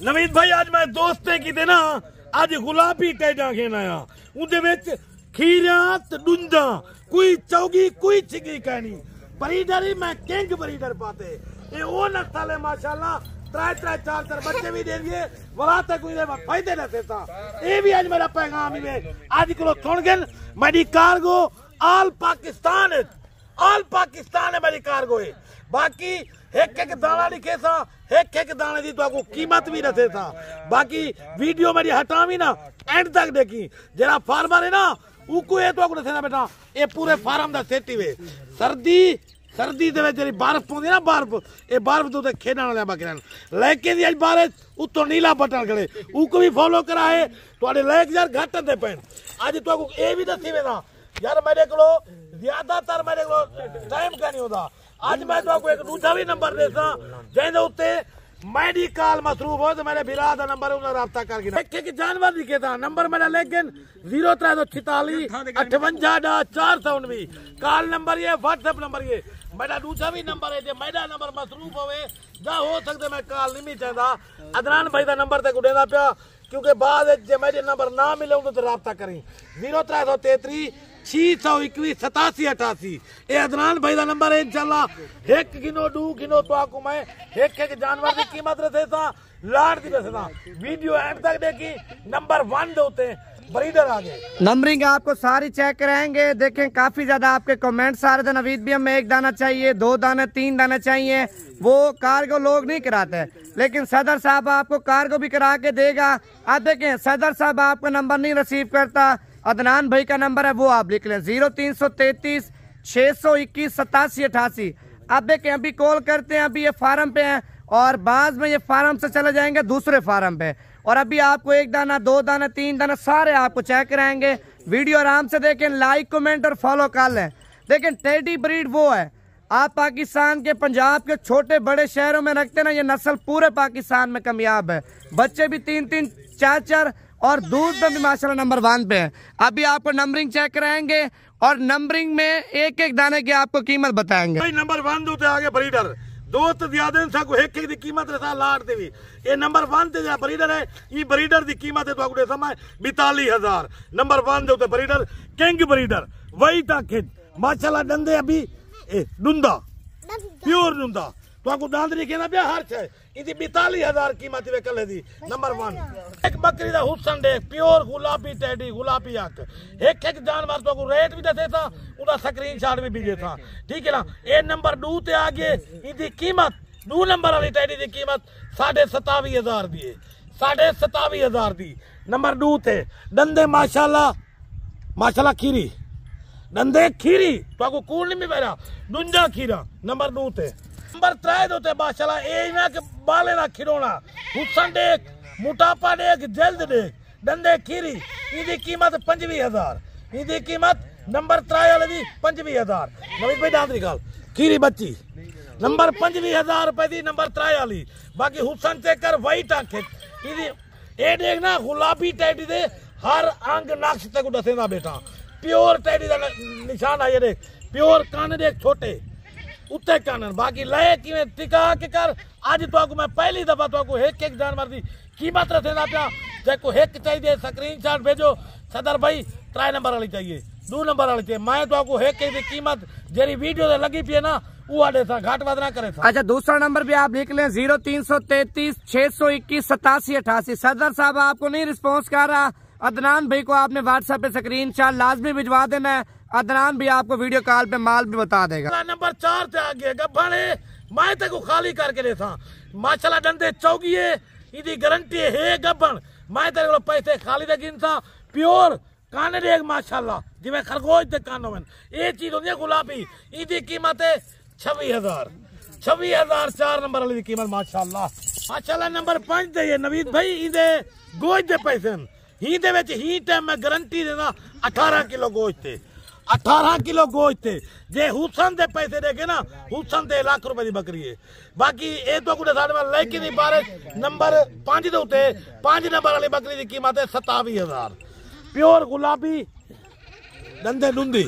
नवीद भाई आज मैं दोस्ते की ना आज गुलाबी टैडा खेना आया उनदे विच खीरा ते डुंजा कोई चौगी कोई चिगी कहनी ब्रीडर ही मैं किंग ब्रीडर पाते ये ओ नस्ल है माशाल्लाह त्रै त्रै चार चार बच्चे भी दे दिए वला तक कोई फायदे न देता ये भी आज मेरा पैगाम ही आज को सुन गन मेरी कार्गो ऑल पाकिस्तान है मेरी कार्गो है बाकी एक एक दाना लिखे था एक दाने की तो कीमत भी रखे था बाकी वीडियो मेरी हटावी ना एंड तक देखी जरा फार्मर है ना उको ये तो रखे ना बेटा ये पूरे फार्म का सेट ही वे सर्दी दे विच बर्फ पौंदी ना बर्फ ये बर्फ तो खेडण वाले बकरियां लेकिन अज बारिश उत्तों नीला बटन खड़े उको भी फॉलो कराए तुहाडे लाइक यार घट दे पैन अज तो ये भी दसी वेदा यार मेरे को ज्यादातर मेरे को टाइम का नहीं होता आज मैं तो एक दूसरा भी नंबर देता जिंदे उत्ते मेडिकल मसरूफ हो तो मेरे बिरा का नंबर राबता करके एक जानवर लिखे था नंबर मेरा लेकिन 0346 58 419 कॉल नंबर ये व्हाट्सएप नंबर ये मेरा दूसरा भी नंबर है जो मेरा नंबर मसरूफ होवे जा हो सकते मैं कॉल नहीं चाहता अदनान भाई का नंबर तक उड़ेदा पिया क्योंकि बाद जो मेरे नंबर ना मिले तो राबता करें 0333 621 87 88 ये अदनान भाई का नंबर है इंशाल्लाह एक किलो 2 किलो तो आपको मैं एक जानवर की कीमत रखे था लाड़ दी रखे था वीडियो एंड तक देखी नंबर 1 होते ब्रीडर आ गए नंबरिंग आपको सारी चेक कराएंगे देखें काफी ज्यादा आपके कमेंट्स आ रहे थे नवीद भी हमें 1 दाना चाहिए 2 दाना 3 दाना चाहिए वो कार्गो लोग नहीं कराते लेकिन सदर साहब आपको कार्गो भी करा के देगा आप देखें सदर साहब आपका नंबर नहीं रिसीव करता अदनान भाई का नंबर है वो आप लिख लें 0333 621 87 88 आप देखें अभी कॉल करते हैं अभी ये फार्म पे हैं और बाद में ये फार्म से चले जाएंगे दूसरे फार्म पे और अभी आपको 1 दाना 2 दाना 3 दाना सारे आपको चेक कराएंगे वीडियो आराम से देखें लाइक कमेंट और फॉलो कर लें देखें टेडी ब्रीड वो है आप पाकिस्तान के पंजाब के छोटे बड़े शहरों में रखते ना ये नस्ल पूरे पाकिस्तान में कामयाब है बच्चे भी 3-3 4-4 और दूध में भी माशाल्लाह नंबर 1 पे है अभी आपको नंबरिंग चेक कराएंगे और नंबरिंग में एक दाने की आपको कीमत बताएंगे भाई नंबर 1 होते आगे ब्रीडर दोस्त ज्यादा साको एक दी कीमत रसा लाट देवी ये नंबर 1 ते जा ब्रीडर है ये ब्रीडर दी कीमत है तो आपको समय 42,000 नंबर 1 होते ब्रीडर किंग ब्रीडर वही तक माशाल्लाह डंदे अभी डुंदा प्योर डुंदा तो आपको दांत लिखे ना हर है इदी 42,000 कीमत वे कल दी नंबर 1 एक बकरी दा हुसन देख प्योर गुलाबी टेडी गुलाबी आंख एक जानवर तो आपको रेट भी दे था उदा स्क्रीनशॉट भी भेजे था ठीक है ना ये नंबर 2 ते आगे इदी कीमत 2 नंबर वाली टेडी दी कीमत 27,500 दी है 27,500 दी नंबर 2 थे डंदे माशाल्लाह खीरी डंदे खीरी तो आपको कूल नहीं मेरा डुंजा खीरा नंबर 2 थे नंबर 3 होते माशाल्लाह ए ना के बाले ना खिरोना हुसन देख मोटापा देख जल्द देख डंदे खीरी इदी कीमत 25,000 इदी कीमत नंबर 3 वाले दी 25,000 नवीद भाई दांत निकाल खीरी बच्ची नंबर 25,000 रुपए दी नंबर 3 वाली बाकी हुसन चेक कर वही टांग इदी ए देखना गुलाबी टैडी दे हर अंग नक्श तक दसेगा बेटा प्योर टैडी का निशान है ये देख प्योर कान देख छोटे उत्ते कानन बाकी लय किवें टिका के कर आज तो आपको मैं पहली दफा तो आपको एक जानवर की कीमत रखेना पिया जे को एक चाहिए स्क्रीनशॉट भेजो सदर भाई 3 नंबर वाली चाहिए 2 नंबर वाली चाहिए मैं तो आपको एक की कीमत जेरी वीडियो से लगी पी ना वो आडे था घाट वाद ना करे था अच्छा दूसरा नंबर भी आप लिख लें 0333 621 87 88 सदर साहब आपको नहीं रिस्पॉन्स कर रहा अदनान भाई को आपने व्हाट्सएप पे स्क्रीनशॉट लाजमी भिजवा देना है अदनान भी आपको वीडियो कॉल पे माल भी बता देगा नंबर 4 से आगे गब्बन मैं तक खाली करके देता माशाल्लाह डंडे चौगिए इदी गारंटी है गब्बन मैं तेरे पैसे खाली दे गिनता प्योर काने देख माशाल्लाह जिवें खरगोश दे कान होवन ये चीज होंदी है गुलाबी इदी कीमत है 26,000 4 नंबर वाली कीमत माशाल्लाह नंबर 5 दे नवीद भाई इदे गोश्त दे पैसे ही दे विच ही टाइम मैं गारंटी देना 18 किलो गोश्त थे 18 किलो गोश्त थे जे हुसन दे पैसे देखे ना हुसन दे लाख रुपए की बकरी है बाकी ये तो कुछ साढ़े में लेकिन बारिश नंबर 5 दे उत्ते 5 नंबर वाली बकरी की कीमत है 27,000 प्योर गुलाबी डंदे डुंदी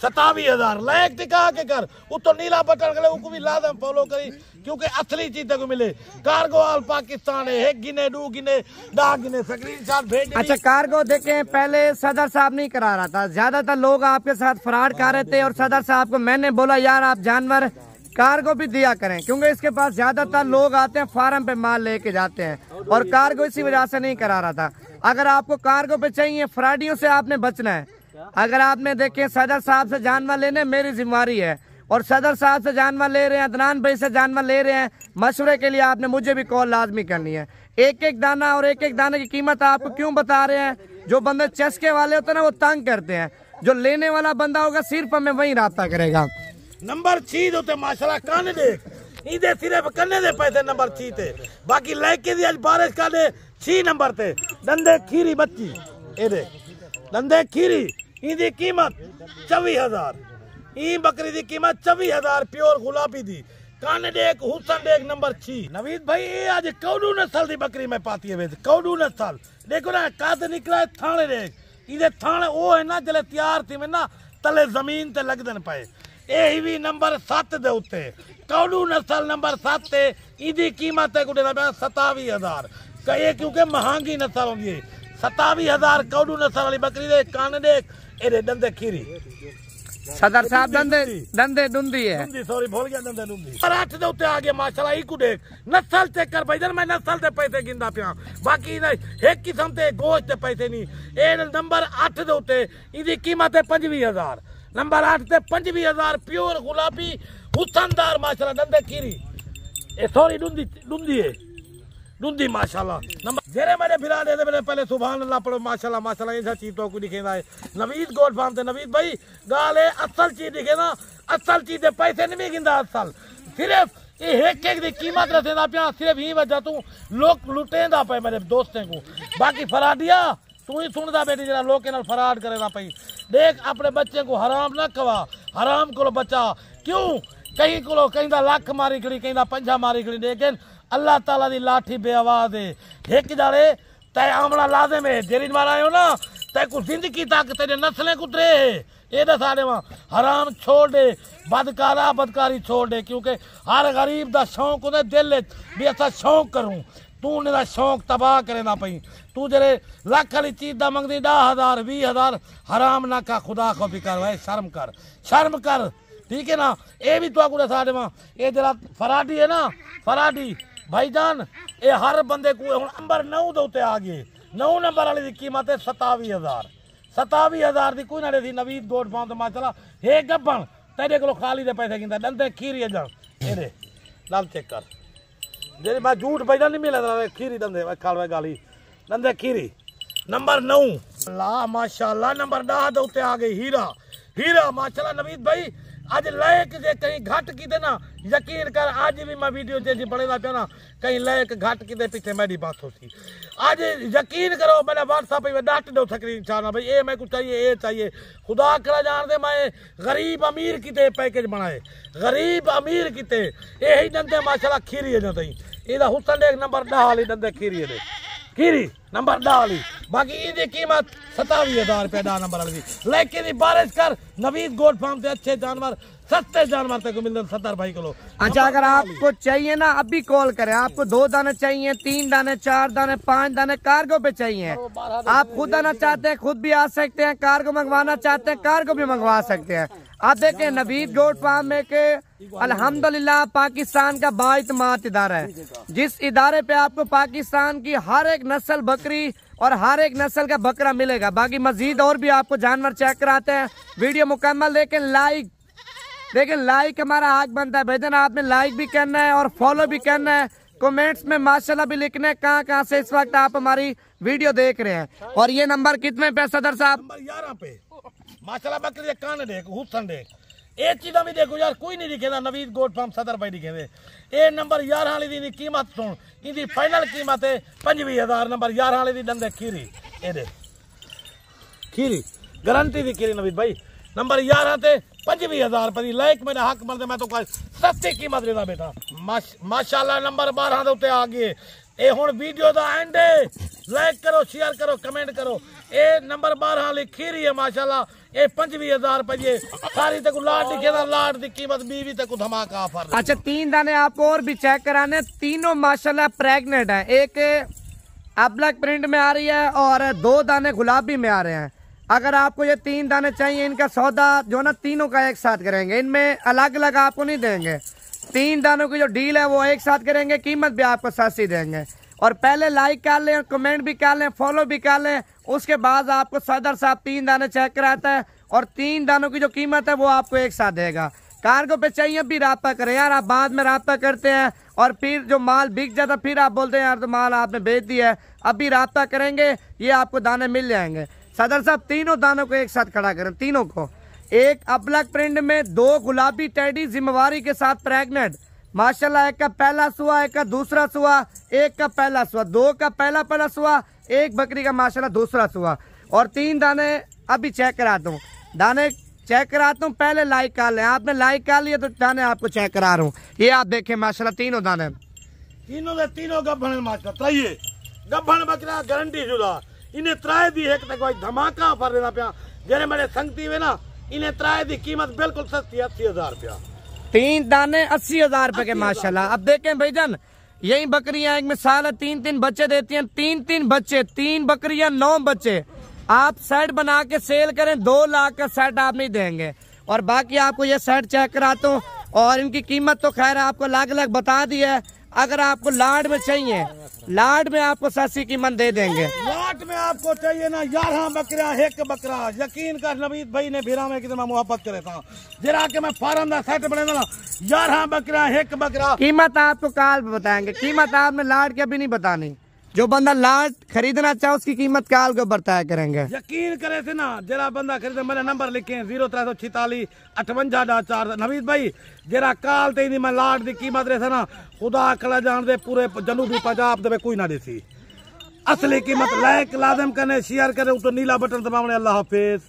27,000 लायक टिका के कर उतो नीला बटन गले उको भी लाजम फॉलो करी क्योंकि असली चीज को मिले। कार्गो ऑल पाकिस्तान है, 1 गिने 2 गिने 10 गिने स्क्रीनशॉट भेज। अच्छा कार्गो देखें, पहले सदर साहब नहीं करा रहा था, ज्यादातर लोग आपके साथ फ्रॉड कर रहे थे और सदर साहब को मैंने बोला यार आप जानवर कार्गो भी दिया करें, क्योंकि इसके पास ज्यादातर लोग आते हैं फार्म पे माल लेके जाते हैं और कार्गो इसी वजह से नहीं करा रहा था। अगर आपको कार्गो पे चाहिए, फ्रॉडियों से आपने बचना है। अगर आपने देखे सदर साहब से जानवर लेने मेरी जिम्मेवारी है और सदर साहब से जानवर ले रहे हैं, अदनान भाई से जानवर ले रहे हैं, मशवरे के लिए आपने मुझे भी कॉल लाजमी करनी है। एक एक दाना और एक एक दाने की कीमत आपको क्यों बता रहे हैं? जो बंदे चस्के वाले होते हैं ना वो तंग करते हैं, जो लेने वाला बंदा होगा सिर्फ हमें वही राब्ता करेगा। नंबर 6 होते माशाल्लाह कान देख इधे सिर्फ कन्ने दे पैसे नंबर 6 थे, बाकी लेके दी आज बारिश का दे 6 नंबर थे। दंदे खीरी बच्ची ए दे दंदे खीरी इदी कीमत 24,000, ई बकरी दी कीमत 24,000 प्योर गुलाबी दी। कान देख हुसन देख नंबर 6। नवीद भाई ये आज कौडू नस्ल दी बकरी में पाती है, कौडू नस्ल देखो ना काद निकला है। थाने देख इधे थाने वो है ना जले तैयार थी में ना तले जमीन ते लगदन पाए। यही भी नंबर 7 दे उत्ते कौडू नस्ल नंबर 7 ते इदी कीमत है कुछ 27,000 का, ये क्योंकि महंगी नस्ल होगी है। 27,000 कौडू नस्ल वाली बकरी दे। कान देख ए दंदे खीरी सदर साहब दंदे डुंदी है, सॉरी भूल गया दंदे डुंदी। 8 दे उत्ते आ गया माशाल्लाह। इकू देख नस्ल चेक कर भाईजान, मैं नस्ल दे पैसे गिनदा पिया, बाकी एक किस्म ते गोश्त दे पैसे नहीं। ए नंबर 8 दे उत्ते इदी कीमत है 25,000। नंबर 8 ते 25,000 प्योर गुलाबी हुसनदार माशाल्लाह दंदे खीरी। ए सॉरी डुंदी है डुंदी माशाल्लाह। नंबर जेरे मेरे फिरा दे मेरे पहले सुभान अल्लाह पढ़ो माशाल्लाह माशाल्लाह। ऐसा चीज तो कोई दिखेगा है नवीद गोट फार्म से। नवीद भाई गाले असल चीज दिखे ना, असल चीज दे पैसे नहीं गिंदा असल, सिर्फ ये एक एक दी कीमत रखेंदा पिया, सिर्फ ही वजह तू लोग लुटेंदा पे मेरे दोस्तों को। बाकी फराडिया तू ही सुनदा बेटी जरा लोग के नाल फराड करेना पई। देख अपने बच्चे को हराम ना कवा, हराम को बचा। क्यों कहीं को कहीं दा लाख मारी खड़ी, कहीं दा 5 मारी खड़ी, लेकिन अल्लाह ताला दी लाठी बेआवाज है। एक जाड़े तय आमला लाजिम है, जेरी मारा आयो ना तय को जिंदगी तक तेरे नस्लें कुतरे है। ये दस सारे वहां हराम छोड़ दे, बदकारी छोड़ दे, क्योंकि हर गरीब दा शौक होता दिल भी ऐसा शौक करूं। तू ने शौक तबाह करे ना पई। तू जरे लाख वाली चीज दा मंगदी 10,000 20,000 हराम ना का, खुदा को भी कर भाई, शर्म कर, शर्म कर, ठीक है ना। ये भी तो साढ़े वहां ये जरा फराडी है ना, फराडी भाईजान ये हर बंदे को हुन नंबर 9 दे उत्ते आ गए। 9 नंबर वाली दी कीमत है 27,000। 27,000 दी कोई ना दी नवीद गोट फार्म तो माशाल्लाह हे गब्बन तेरे को खाली दे पैसे गिंदा दंदे खीरी जण ए दे लाल चेक कर जे मैं झूठ भाईजान नहीं मिला खीरी दंदे खालवे गाली दंदे खीरी। नंबर 9 अल्लाह माशाल्लाह। नंबर 10 दे उत्ते आ गई हीरा। हीरा माशाल्लाह नवीद भाई आज लायक जे कहीं घट की दे ना, यकीन कर आज भी मैं वीडियो जैसी बड़ेगा पे ना कहीं लायक घट की दे पीछे मेरी बात होती। आज यकीन करो मैंने व्हाट्सएप पे डांट दो स्क्रीन छाना भाई ये मैं कुछ चाहिए ये चाहिए। खुदा करा जान दे मैं गरीब अमीर किते पैकेज बनाए, गरीब अमीर किते यही दंदे माशाल्लाह खीरी है जतई इदा हुसन एक नंबर 10 वाली दंदे खीरी है खीरी नंबर 10 वाली। बाकी इदी कीमत 27,000 रुपए 10 नंबर वाली। लेकिन बारिश कर नवीद गोट फार्म से अच्छे जानवर सस्ते जानवर तक मिलते 70 भाई किलो। अच्छा अगर आपको चाहिए ना अभी कॉल करें। आपको 2 दाने चाहिए, 3 दाने, 4 दाने, 5 दाने कार्गो पे चाहिए। आप खुद आना चाहते हैं खुद भी आ सकते हैं, कार्गो मंगवाना चाहते हैं कार्गो भी मंगवा सकते हैं। आप देखें नवीद गोट फार्म में के अल्हम्दुलिल्लाह पाकिस्तान का बाइतमाद इदारा है, जिस इदारे पे आपको पाकिस्तान की हर एक नस्ल बकरी और हर एक नस्ल का बकरा मिलेगा। बाकी मजीद और भी आपको जानवर चेक कराते हैं। वीडियो मुकम्मल देखें, लाइक हमारा हक बनता है भाईजान, आपने लाइक भी करना है और फॉलो भी करना है। कमेंट्स में माशाल्लाह भी लिखना है कहाँ से इस वक्त आप हमारी वीडियो देख रहे हैं। और ये नंबर कितने पे सदर साहब? नंबर 11 पे माशाल्लाह बकरी दे कान देख हुसन देख एक चीज़ भी देखो यार कोई नहीं दिखेगा नवीद गोट फार्म सदर भाई दिखे ये नंबर 11 वाली दी कीमत सुन इनकी फाइनल कीमत है 25,000। नंबर 11 वाली दी दंदे खीरी ए दे खीरी गारंटी दी खीरी नवीद भाई। नंबर 11 ते 25,000 रुपए लाइक मेरा हक बनते मैं तो सस्ती कीमत देता बेटा माशाल्लाह। नंबर 12 दे उत्ते आ गए ये हुण वीडियो दा एंड लाइक करो, शेयर करो, कमेंट करो। ए नंबर 12 वाली खीरी है माशाल्लाह। ए 25,000 रुपये सारी तक लाट दिखे ना, लाट की कीमत 20 तक धमाका ऑफर। अच्छा 3 दाने आपको और भी चेक कराने, तीनों माशाल्लाह प्रेग्नेंट है। एक अब्लक प्रिंट में आ रही है और 2 दाने गुलाबी में आ रहे हैं। अगर आपको ये 3 दाने चाहिए, इनका सौदा जो ना तीनों का एक साथ करेंगे, इनमें अलग अलग आपको नहीं देंगे। 3 दानों की जो डील है वो एक साथ करेंगे, कीमत भी आपको सस्ती देंगे। और पहले लाइक कर लें, कमेंट भी कर लें, फॉलो भी कर लें, उसके बाद आपको सदर साहब 3 दाने चेक कराता है और 3 दानों की जो कीमत है वो आपको एक साथ देगा। कार्गो पे चाहिए भी राब्ता करें यार, आप बाद में राब्ता करते हैं और फिर जो माल बिक जाता फिर आप बोलते हैं यार तो माल आपने बेच दिया है। अभी राब्ता करेंगे, ये आपको दाने मिल जाएंगे। सदर साहब तीनों दानों को एक साथ खड़ा करें, तीनों को। एक अब्लक प्रिंट में 2 गुलाबी टेडी जिम्मेवारी के साथ प्रेग्नेंट माशाल्लाह। एक का पहला सुआ, एक का दूसरा सुआ, एक का पहला सुआ, 2 का पहला सुआ, एक बकरी का माशाल्लाह दूसरा सुआ। और 3 दाने अभी चेक कराता हूँ, दाने चेक कराता हूँ। पहले लाइक कर लें, आपने लाइक कर लिया तो दाने आपको चेक करा रहा हूँ। ये आप देखें माशाल्लाह तीनों दाने, तीनों गब्बन माशाल्लाह। त्राइए गब्बन बकरा गारंटी शुदा। इन्हें त्राए दी एक तक धमाका ऑफर देना पिया। जेरे मेरे संगती में ना, इन्हें त्राए दी कीमत बिल्कुल सस्ती, 80,000 रुपया। 3 दाने 80,000 रुपए के माशाल्लाह। अब देखें भाईजान, यही बकरियां एक मिसाल है 3-3 बच्चे देती हैं, 3-3 बच्चे, 3 बकरियां 9 बच्चे। आप सेट बना के सेल करें, 2 लाख का सेट आप नहीं देंगे। और बाकी आपको ये सेट चेक कराता हूँ और इनकी कीमत तो खैर आपको अलग अलग बता दी है। अगर आपको लाड में चाहिए, लाड में आपको सस्ती कीमत दे देंगे। लाट में आपको चाहिए ना 11 बकरा, एक बकरा। यकीन कर नवीद भाई ने फिर में कितना मोहब्बत करे था, जरा के मैं फार्म का सेट बने ना 11 बकरा, एक बकरा। कीमत आपको काल बताएंगे, कीमत आपने लाड की अभी नहीं बतानी। जो बंदा लाड खरीदना चाहे उसकी कीमत काल को बताया करेंगे। यकीन करे थे ना, जरा बंदा खरीदे, मेरे नंबर लिखे 0346 58 नवीद भाई जरा काल ते मैं लाड की कीमत रहे ना, खुदा कला जान दे पूरे जनूबी पंजाब दे कोई ना देसी असली कीमत। लाइक लाजम करने, शेयर करे, तो नीला बटन दबावने। अल्लाह हाफिज।